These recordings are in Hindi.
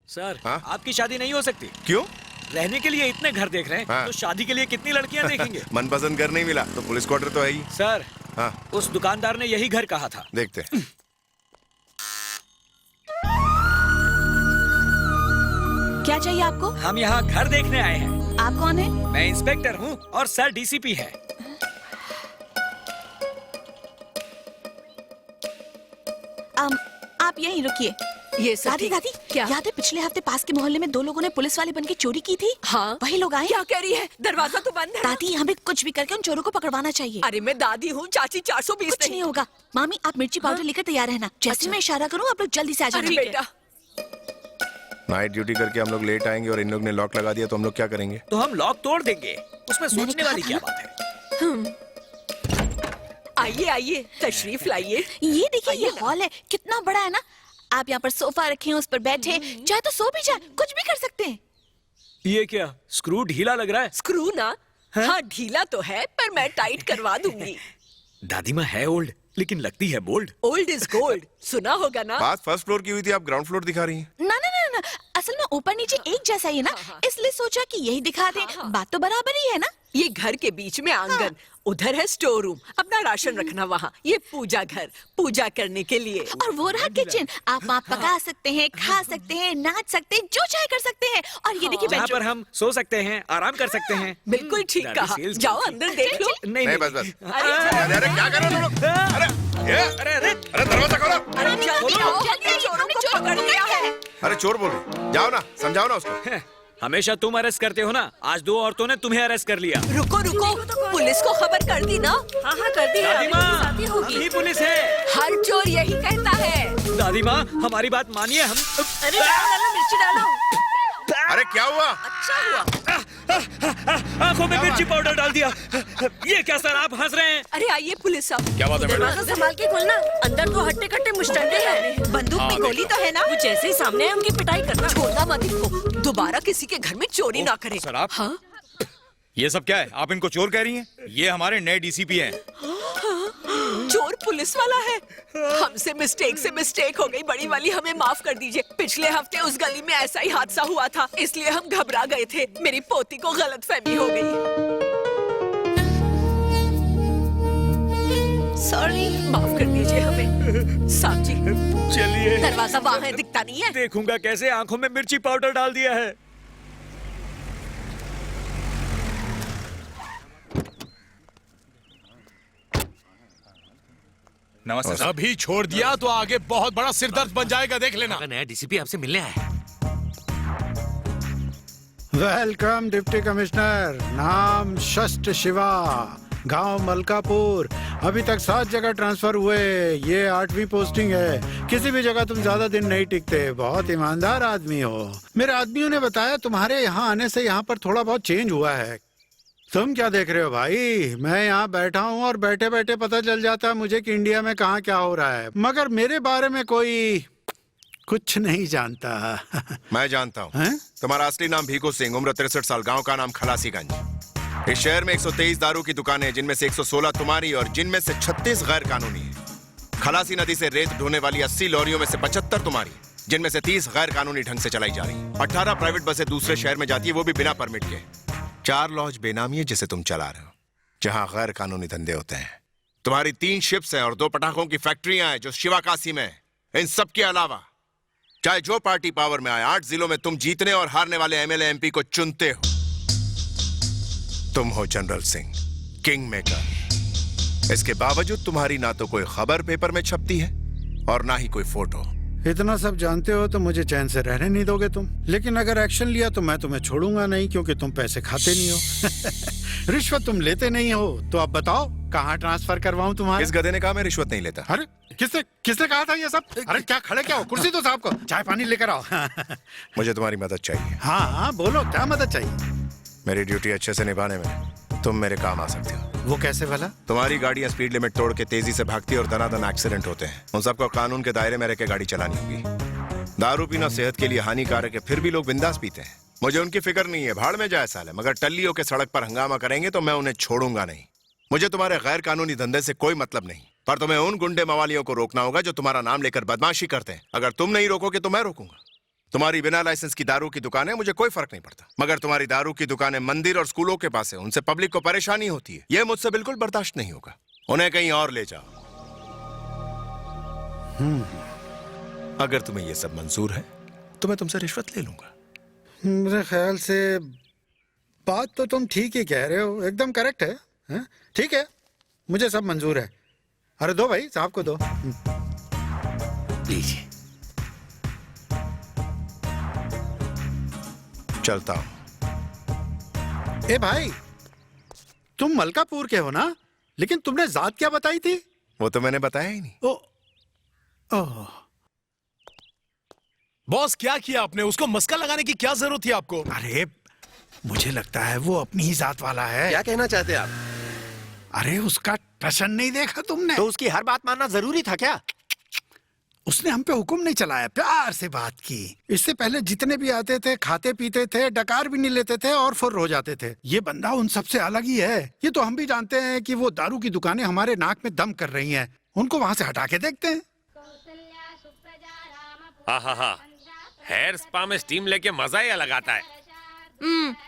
सर हाँ? आपकी शादी नहीं हो सकती। क्यों? रहने के लिए इतने घर देख रहे हैं हाँ। तो शादी के लिए कितनी लड़कियां देखेंगे। मनपसंद घर नहीं मिला तो पुलिस क्वार्टर तो है ही। सर हाँ, उस दुकानदार ने यही घर कहा था। देखते हैं। क्या चाहिए आपको? हम यहाँ घर देखने आए हैं। आप कौन है? मैं इंस्पेक्टर हूँ और सर डीसीपी है। आप यहीं रुकिए। ये सब दादी ठीक- दादी क्या? याद है पिछले हफ्ते पास के मोहल्ले में 2 लोगों ने पुलिस वाले बन के चोरी की थी? हाँ। वही लोग आए। क्या कह रही है? दरवाजा तो बंद है। दादी हमें कुछ भी करके उन चोरों को पकड़वाना चाहिए। अरे मैं दादी हूँ, चाची 420 कुछ नहीं होगा। मामी आप मिर्ची पाउडर लेकर तैयार रहना। जैसे मैं इशारा करूँ आप लोग जल्दी से आ अरे जाना। बेटा, नाइट ड्यूटी करके हम लोग लेट आएंगे और इन लोग ने लॉक लगा दिया तो हम लोग क्या करेंगे? तो हम लॉक तोड़ देंगे। उसमें मैंने सोचने कहा वाली था क्या ना। बात है। आइए आइए, तशरीफ लाइए। ये देखिए ये हॉल है, कितना बड़ा है ना। आप यहाँ पर सोफा रखे हैं, उस पर बैठे, चाहे तो सो भी जाए, कुछ भी कर सकते हैं। ये क्या स्क्रू ढीला लग रहा है। स्क्रू ना? हाँ ढीला तो है पर मैं टाइट करवा दूंगी। दादी माँ है ओल्ड लेकिन लगती है बोल्ड। ओल्ड इज गोल्ड, सुना होगा ना? बात फर्स्ट फ्लोर की हुई थी, आप ग्राउंड फ्लोर दिखा रही हैं। ना ना ना ना, असल में ऊपर नीचे एक जैसा ही है ना, इसलिए सोचा कि यही दिखा दें। बात तो बराबर ही है ना। ये घर के बीच में आंगन, उधर है स्टोर रूम, अपना राशन रखना वहाँ। ये पूजा घर, पूजा करने के लिए। और वो रहा किचन, आप वहाँ पका सकते हैं, खा सकते हैं, नाच सकते हैं, जो चाहे कर सकते हैं। और ये देखिए जहाँ बेडरूम। पर हम सो सकते हैं, आराम कर सकते हैं। बिल्कुल ठीक दादी कहा। सेल्स जाओ करती। अंदर देख लो। नहीं नहीं बस बस। अरे अरे अरे क्या कर रहे हो लोग? अरे ये अरे अरे अरे दरवाजा खोलो। अरे जल्दी आओ, हमने चोरों को पकड़ लिया है। अरे चोर बोल रही, जाओ ना, समझाओ ना उसको। हमेशा तुम अरेस्ट करते हो ना, आज 2 औरतों ने तुम्हें अरेस्ट कर लिया। रुको रुको, पुलिस को खबर कर दी ना? हाँ हाँ कर दी दादी माँ हम ही पुलिस है। हर चोर यही कहता है। दादी माँ हमारी बात मानिए। हम अरे डालो मिर्ची डालो। अरे क्या हुआ? अच्छा हुआ। आंखों में मिर्ची पाउडर डाल दिया। ये क्या सर आप हंस रहे हैं। अरे आइए पुलिस साहब। क्या बात है मैडम? दरवाजा संभाल के खोलना, अंदर तो हट्टे कट्टे मुस्टंडे हैं। बंदूक में गोली तो है ना? वो जैसे ही सामने है उनकी पिटाई करना। छोड़ना मत इनको, दोबारा किसी के घर में चोरी ना करे। सर आप हाँ? ये सब क्या है? आप इनको चोर कह रही हैं? ये हमारे नए डीसीपी हैं। चोर पुलिस वाला है। हमसे मिस्टेक हो गई बड़ी वाली, हमें माफ कर दीजिए। पिछले हफ्ते उस गली में ऐसा ही हादसा हुआ था, इसलिए हम घबरा गए थे। मेरी पोती को गलतफहमी हो गई। सॉरी। माफ कर दीजिए हमें। साहब जी चलिए दरवाजा वहाँ है, दिखता नहीं है? देखूंगा कैसे। आंखों में मिर्ची पाउडर डाल दिया है। नमस्ते सर। अभी छोड़ दिया तो आगे बहुत बड़ा सिरदर्द बन जाएगा, देख लेना। नया डीसीपी आपसे मिलने आया है। Welcome deputy commissioner. नाम शस्ट शिवा, गांव मलकापुर। अभी तक 7 जगह ट्रांसफर हुए, ये 8वीं पोस्टिंग है। किसी भी जगह तुम ज्यादा दिन नहीं टिकते, बहुत ईमानदार आदमी हो। मेरे आदमियों ने बताया तुम्हारे यहाँ आने से यहाँ पर थोड़ा बहुत चेंज हुआ है। तुम क्या देख रहे हो भाई? मैं यहाँ बैठा हूँ और बैठे बैठे पता चल जाता है मुझे कि इंडिया में कहाँ क्या हो रहा है, मगर मेरे बारे में कोई कुछ नहीं जानता। मैं जानता हूँ। हैं? तुम्हारा असली नाम भीखू सिंह, उम्र 63 साल, गांव का नाम खलासीगंज। इस शहर में 123 दारू की दुकानें हैं, जिनमें से 116 तुम्हारी और जिनमें से 36 गैर कानूनी है। खलासी नदी से रेत ढोने वाली 80 लॉरियों में से 75 तुम्हारी, जिनमें से 30 गैर कानूनी ढंग से चलाई जा रही। 18 प्राइवेट बसें दूसरे शहर में जाती है, वो भी बिना परमिट के। 4 लॉज बेनामी है जिसे तुम चला रहे हो, जहाँ गैर कानूनी धंधे होते हैं। तुम्हारी 3 शिप्स हैं और 2 पटाखों की फैक्ट्रियां हैं जो शिवाकाशी में है। इन सब के अलावा चाहे जो पार्टी पावर में आए, 8 जिलों में तुम जीतने और हारने वाले एमएलए एमपी को चुनते हो। तुम हो जनरल सिंह, किंग मेकर। इसके बावजूद तुम्हारी ना तो कोई खबर पेपर में छपती है और ना ही कोई फोटो। इतना सब जानते हो तो मुझे चैन से रहने नहीं दोगे तुम। लेकिन अगर एक्शन लिया तो मैं तुम्हें छोड़ूंगा नहीं, क्योंकि तुम पैसे खाते नहीं हो। रिश्वत तुम लेते नहीं हो। तो अब बताओ कहाँ ट्रांसफर करवाऊं तुम्हारे? इस गधे ने कहा मैं रिश्वत नहीं लेता। अरे किसने किसने कहा था ये सब? अरे क्या खड़े क्या हो? कुर्सी तो साहब को चाय पानी लेकर आओ। मुझे तुम्हारी मदद चाहिए। हाँ हाँ बोलो, क्या मदद चाहिए? मेरी ड्यूटी अच्छे से निभाने में तुम मेरे काम आ सकते हो। वो कैसे भला? तुम्हारी गाड़ियां स्पीड लिमिट तोड़ के तेजी से भागती और दनादन एक्सीडेंट होते हैं। उन सबको कानून के दायरे में रह के गाड़ी चलानी होगी। दारू पीना सेहत के लिए हानिकारक है, फिर भी लोग बिंदास पीते हैं। मुझे उनकी फिक्र नहीं है, भाड़ में जाए साले। मगर टल्लियों के सड़क पर हंगामा करेंगे तो मैं उन्हें छोड़ूंगा नहीं। मुझे तुम्हारे गैर कानूनी धंधे से कोई मतलब नहीं, पर तुम्हें उन गुंडे मवालियों को रोकना होगा जो तुम्हारा नाम लेकर बदमाशी करते हैं। अगर तुम नहीं रोकोगे तो मैं रोकूंगा। तुम्हारी बिना लाइसेंस की दारू की दुकान है, मुझे कोई फर्क नहीं पड़ता, मगर तुम्हारी दारू की दुकानें मंदिर और स्कूलों के पास है, उनसे पब्लिक को परेशानी होती है, यह मुझसे बिल्कुल बर्दाश्त नहीं होगा। उन्हें कहीं और ले जाओ। अगर तुम्हें यह सब मंजूर है तो मैं तुमसे रिश्वत ले लूंगा। मेरे ख्याल से बात तो तुम ठीक ही कह रहे हो, एकदम करेक्ट है, हैं? ठीक है, मुझे सब मंजूर है। अरे दो भाई, साहब को दो। लीजिए, चलता हूं। ए भाई, तुम मलकापुर के हो ना, लेकिन तुमने जात क्या बताई थी? वो तो मैंने बताया ही नहीं। ओह, बॉस क्या किया आपने? उसको मस्का लगाने की क्या जरूरत थी आपको? अरे मुझे लगता है वो अपनी ही जात वाला है। क्या कहना चाहते हैं आप? अरे उसका टशन नहीं देखा तुमने? तो उसकी हर बात मानना जरूरी था क्या? उसने हम पे हुक्म नहीं चलाया, प्यार से बात की। इससे पहले जितने भी आते थे, खाते पीते थे, डकार भी नहीं लेते थे और फुर्र हो जाते थे। ये बंदा उन सबसे अलग ही है। ये तो हम भी जानते हैं कि वो दारू की दुकानें हमारे नाक में दम कर रही हैं। उनको वहाँ से हटा के देखते हैं। हाँ, हेयर स्पा में स्टीम लेके मजा ही अलग आता है।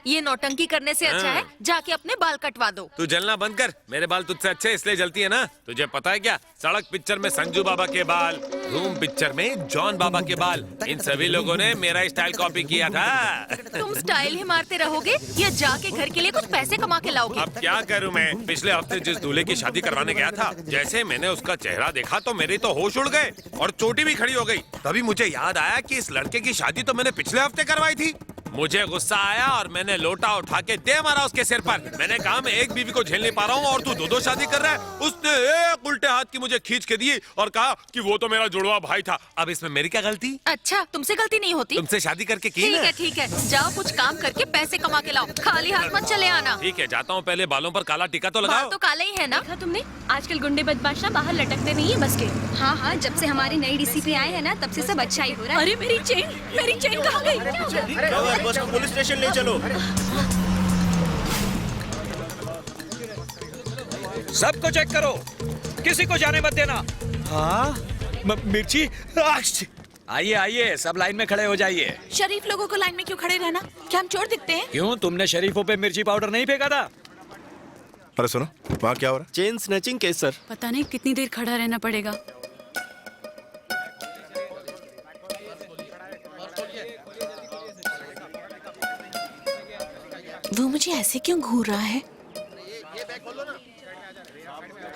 ये नौटंकी करने से अच्छा है जाके अपने बाल कटवा दो। तू जलना बंद कर, मेरे बाल तुझसे अच्छे इसलिए जलती है ना। तुझे पता है क्या, सड़क पिक्चर में संजू बाबा के बाल, धूम पिक्चर में जॉन बाबा के बाल, इन सभी लोगों ने मेरा स्टाइल कॉपी किया था। तुम स्टाइल ही मारते रहोगे या जाके घर के लिए कुछ पैसे कमा के लाओगे? अब क्या करूं मैं? पिछले हफ्ते जिस दूल्हे की शादी करवाने गया था, जैसे मैंने उसका चेहरा देखा तो मेरे तो होश उड़ गए और चोटी भी खड़ी हो गई। तभी मुझे याद आया कि इस लड़के की शादी तो मैंने पिछले हफ्ते करवाई थी। मुझे गुस्सा आया और मैंने लोटा उठा के दे मारा उसके सिर पर। मैंने कहा मैं एक बीवी को झेल नहीं पा रहा हूँ और तू दो शादी कर रहा है। उसने एक उल्टे हाथ की मुझे खींच के दी और कहा कि वो तो मेरा जुड़वा भाई था। अब इसमें मेरी क्या गलती? अच्छा, तुमसे गलती नहीं होती? तुमसे शादी करके की ना? ठीक है, जाओ कुछ काम करके पैसे कमा के लाओ, खाली हाथ मत चले आना। ठीक है, जाता हूँ, पहले बालों पर काला टीका तो लगाओ। बाल तो काले ही है ना? देखा तुमने, आजकल गुंडे बदमाश बाहर लटकते नहीं है बस के। हाँ, जब से हमारी नई डीसीपी आए हैं ना, तब से सब अच्छा ही हो रहा है। अरे मेरी चेन कहाँ गई? बस को पुलिस स्टेशन ले चलो। सबको चेक करो, किसी को जाने मत देना। हाँ मिर्ची। आइए, सब लाइन में खड़े हो जाइए। शरीफ लोगों को लाइन में क्यों खड़े रहना? क्या हम चोर दिखते हैं? क्यों, तुमने शरीफों पे मिर्ची पाउडर नहीं फेंका था? अरे सुनो, वहाँ क्या हो रहा है? Chain snatching case sir. पता नहीं कितनी देर खड़ा रहना पड़ेगा। वो मुझे ऐसे क्यों घूर रहा है?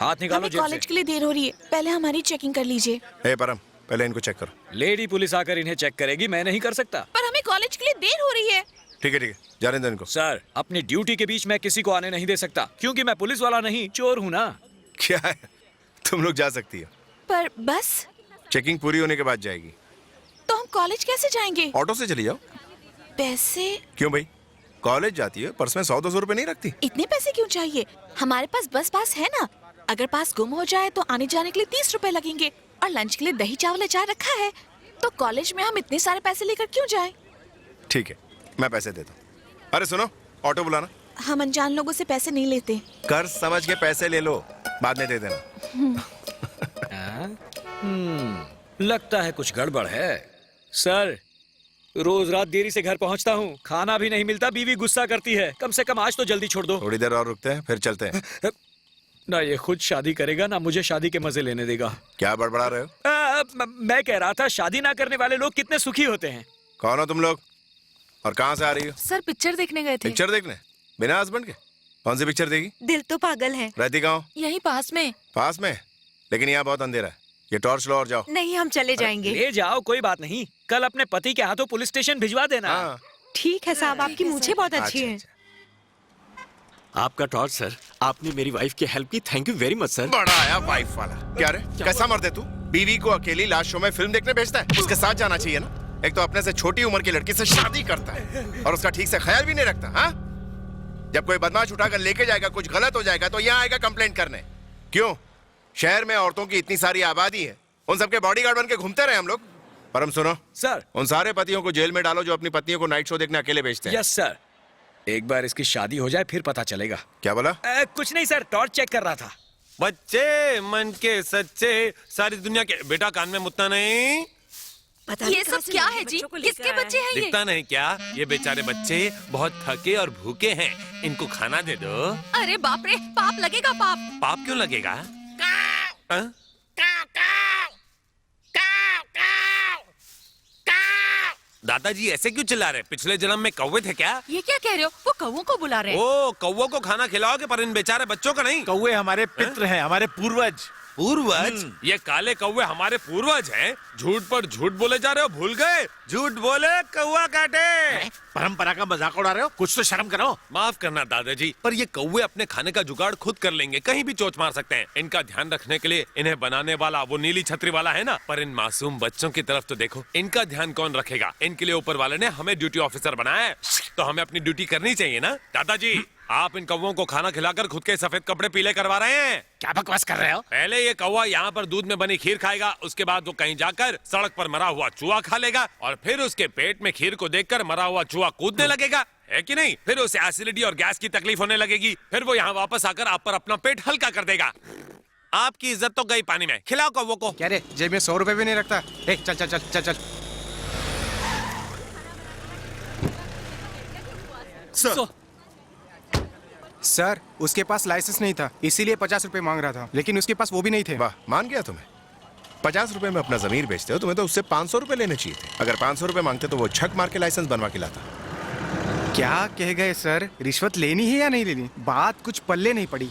हाथ निकालो हमें जेब कॉलेज से। के लिए देर हो रही है, पहले हमारी चेकिंग कर लीजिए। ए परम, पहले इनको चेक करो। लेडी पुलिस आकर इन्हें चेक करेगी, मैं नहीं कर सकता। पर हमें कॉलेज के लिए देर हो रही है। ठीक है, जाने दो इनको। सर, अपनी ड्यूटी के बीच मैं किसी को आने नहीं दे सकता, क्योंकि मैं पुलिस वाला नहीं, चोर हूँ ना। क्या है, तुम लोग जा सकती हो। पर बस, चेकिंग पूरी होने के बाद जाएगी। तो हम कॉलेज कैसे जाएंगे? ऑटो से चली जाओ। पैसे? क्यों भाई, कॉलेज जाती है, पर्स में 100-200 रुपए नहीं रखती? इतने पैसे क्यों चाहिए? हमारे पास बस पास है ना। अगर पास गुम हो जाए तो आने जाने के लिए 30 रुपए लगेंगे और लंच के लिए दही चावल अचार रखा है। तो कॉलेज में हम इतने सारे पैसे लेकर क्यों जाएं? ठीक है, मैं पैसे देता हूँ। अरे सुनो, ऑटो बुलाना। हम अनजान लोगों से पैसे नहीं लेते। कर समझ के पैसे ले लो, बाद में दे देना। लगता है कुछ गड़बड़ है। सर, रोज रात देरी से घर पहुंचता हूँ, खाना भी नहीं मिलता, बीवी गुस्सा करती है। कम से कम आज तो जल्दी छोड़ दो। थोड़ी देर और रुकते हैं, फिर चलते हैं। ना ये खुद शादी करेगा, ना मुझे शादी के मजे लेने देगा। क्या बड़बड़ा रहे हो? मैं कह रहा था, शादी ना करने वाले लोग कितने सुखी होते हैं। कौन हो तुम लोग और कहाँ से आ रही हो? सर, पिक्चर देखने गए थे। पिक्चर देखने? बिना हस्बैंड के? कौन सी पिक्चर देखी? दिल तो पागल है। रहती कहाँ हो? यहीं पास में। पास में? लेकिन यहाँ बहुत अंधेरा है, ये टॉर्च लो और जाओ। नहीं, हम चले जाएंगे। ले जाओ, कोई बात नहीं। कल अपने पति के हाथों पुलिस स्टेशन भिजवा देना। हाँ। ठीक है साहब, आपकी मूछें बहुत अच्छी हैं। आपका टॉर्च सर, आपने मेरी वाइफ की हेल्प की, thank you very much sir. बड़ा आया वाइफ वाला। क्या रे, कैसा मर्द है तू? बीवी को अकेली लास्ट शो में फिल्म देखने भेजता है? उसके साथ जाना चाहिए ना। एक तो अपने से छोटी उम्र की लड़की से शादी करता है और उसका ठीक से ख्याल भी नहीं रखता। हाँ, जब कोई बदमाश उठाकर लेके जाएगा, कुछ गलत हो जाएगा तो यहाँ आएगा कंप्लेंट करने। क्यों? शहर में औरतों की इतनी सारी आबादी है, उन सबके बॉडीगार्ड बन के घूमते रहे हम लोग। परम सुनो सर, उन सारे पतियों को जेल में डालो जो अपनी पत्नियों को नाइट शो देखने अकेले भेजते हैं। Yes sir. एक बार इसकी शादी हो जाए फिर पता चलेगा। क्या बोला? कुछ नहीं सर, टॉर्च चेक कर रहा था। बच्चे मन के सच्चे, सारी दुनिया के। बेटा कान में मुतना नहीं। पता ये सब क्या है जी? किसके बच्चे हैं ये? दिखता नहीं क्या? ये बेचारे बच्चे बहुत थके और भूखे हैं, इनको खाना दे दो। अरे बाप रे, पाप लगेगा पाप। पाप क्यों लगेगा? हाँ? दादाजी ऐसे क्यों चिल्ला रहे? पिछले जन्म में कौवे थे क्या? ये क्या कह रहे हो? वो कौवों को बुला रहे हैं। ओ, कौवों को खाना खिलाओगे पर इन बेचारे बच्चों को नहीं? कौवे हमारे पित्र हैं, हमारे पूर्वज। पूर्वज? ये काले कौवे हमारे पूर्वज हैं? झूठ पर झूठ बोले जा रहे हो, भूल गए? झूठ बोले कौवा काटे। परंपरा का मजाक उड़ा रहे हो, कुछ तो शर्म करो। माफ करना दादाजी, पर ये कौवे अपने खाने का जुगाड़ खुद कर लेंगे, कहीं भी चोंच मार सकते हैं। इनका ध्यान रखने के लिए इन्हें बनाने वाला वो नीली छतरी वाला है ना, पर इन मासूम बच्चों की तरफ तो देखो, इनका ध्यान कौन रखेगा? इनके लिए ऊपर वाले ने हमें ड्यूटी ऑफिसर बनाया है, तो हमें अपनी ड्यूटी करनी चाहिए ना। दादाजी, आप इन कौवों को खाना खिलाकर खुद के सफेद कपड़े पीले करवा रहे हैं। क्या बकवास कर रहे हो? पहले ये कौवा यहाँ पर दूध में बनी खीर खाएगा, उसके बाद वो कहीं जाकर सड़क पर मरा हुआ चूहा खा लेगा, और फिर उसके पेट में खीर को देखकर मरा हुआ चूहा कूदने लगेगा, है कि नहीं? फिर उसे एसिडिटी और गैस की तकलीफ होने लगेगी, फिर वो यहाँ वापस आकर आप पर अपना पेट हल्का कर देगा। आपकी इज्जत तो गई पानी में। खिलाओ कौवों को। क्या रे, जेब में 100 रुपए भी नहीं रखता? ए, चल चल चल चल चल। सर, उसके पास लाइसेंस नहीं था, इसीलिए 50 रुपए मांग रहा था, लेकिन उसके पास वो भी नहीं थे। वाह, मान गया तुम्हें। 50 रुपए में अपना जमीर बेचते हो, तुम्हें तो उससे 500 रुपए लेने चाहिए थे। अगर 500 रुपए मांगते तो वो छक मार के लाइसेंस बनवा के लाता। क्या कह गए सर? रिश्वत लेनी है या नहीं लेनी? बात कुछ पल्ले नहीं पड़ी।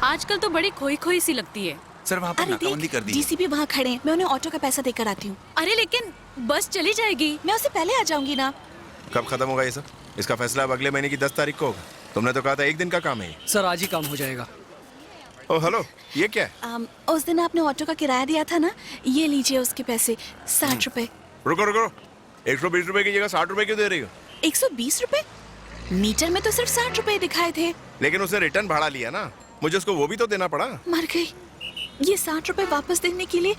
आजकल तो बड़ी खोई खोई सी लगती है। सर वहाँ पर अरे नाकाबंदी देख, कर दी है। जीसीपी वहाँ खड़े हैं, मैं उन्हें ऑटो का पैसा देकर आती हूँ। अरे लेकिन बस चली जाएगी। मैं उससे पहले आ जाऊंगी ना। कब खत्म होगा ये सब? इसका फैसला अब अगले महीने की 10 तारीख को होगा। तुमने तो कहा था 1 दिन का काम है ये। सर आज ही काम हो जाएगा। ओ हेलो, ये क्या है? उस दिन आपने ऑटो का किराया दिया था ना, ये लीजिए उसके पैसे, 60 रुपए। रुको रुको, 120 रुपए की जगह 60 रुपए क्यों दे रही हो? 120 रुपए? मीटर में तो सिर्फ 60 रुपए दिखाए थे। लेकिन उसने रिटर्न भाड़ा लिया ना, मुझे उसको वो भी तो देना पड़ा। मर गई। ये 60 रुपए वापस देने के लिए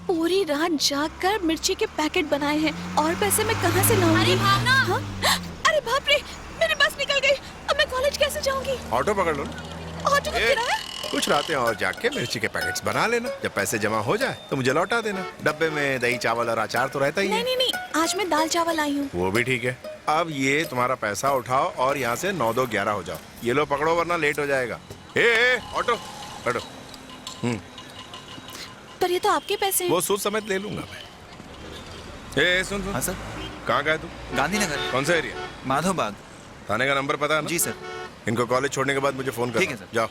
पूरी रात जागकर मिर्ची के पैकेट बनाए हैं, और पैसे मैं कहाँ से लाऊंगी? अरे भावना! हाँ? अरे बाप रे, मेरी बस निकल गई, अब मैं कॉलेज कैसे जाऊंगी? ऑटो पकड़ लो ना। ऑटो का किराया? कुछ रातें और जाके मिर्ची के पैकेट्स बना लेना, जब पैसे जमा हो जाए तो मुझे लौटा देना। डब्बे में दही चावल और अचार तो रहता ही है। नहीं नहीं नहीं, आज मैं दाल चावल आई हूँ। वो भी ठीक है। अब ये तुम्हारा पैसा उठाओ और यहाँ से 9-2-11 हो जाओ। ये लो पकड़ो, वरना लेट हो जाएगा। ए ऑटो हटो। पर ये तो आपके पैसे हैं। वो सूद समेत ले लूंगा मैं। ए सुन सुन। हाँ सर। कहाँ गए तू? गांधीनगर। कौन सा एरिया? माधव बाग। थाने का नंबर पता है ना? जी सर। इनको कॉलेज छोड़ने के बाद मुझे फोन कर। ठीक है सर। जाओ।